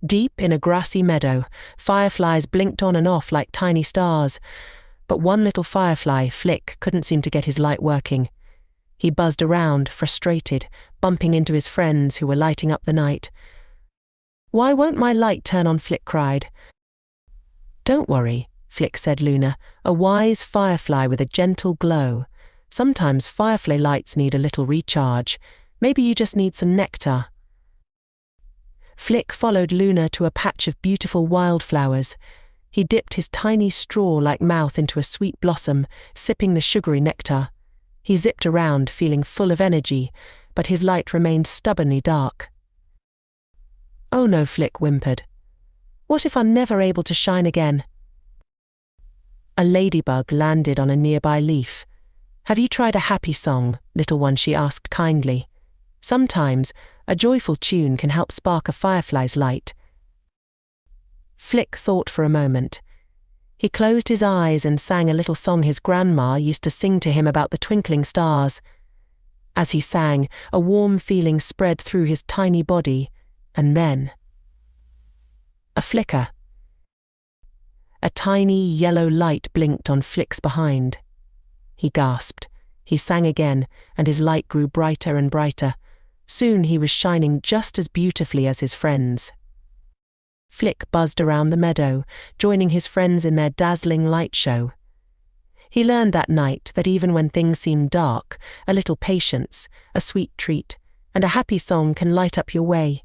Deep in a grassy meadow, fireflies blinked on and off like tiny stars, but one little firefly, Flick, couldn't seem to get his light working. He buzzed around, frustrated, bumping into his friends who were lighting up the night. "Why won't my light turn on?" Flick cried. "Don't worry," Flick said Luna, a wise firefly with a gentle glow. "Sometimes firefly lights need a little recharge. Maybe you just need some nectar." Flick followed Luna to a patch of beautiful wildflowers. He dipped his tiny straw-like mouth into a sweet blossom, sipping the sugary nectar. He zipped around, feeling full of energy, but his light remained stubbornly dark. "Oh no," Flick whimpered. "What if I'm never able to shine again?" A ladybug landed on a nearby leaf. "Have you tried a happy song, little one?" she asked kindly. "Sometimes a joyful tune can help spark a firefly's light." Flick thought for a moment. He closed his eyes and sang a little song his grandma used to sing to him about the twinkling stars. As he sang, a warm feeling spread through his tiny body, and then a flicker. A tiny yellow light blinked on Flick's behind. He gasped. He sang again, and his light grew brighter and brighter. Soon he was shining just as beautifully as his friends. Flick buzzed around the meadow, joining his friends in their dazzling light show. He learned that night that even when things seem dark, a little patience, a sweet treat, and a happy song can light up your way.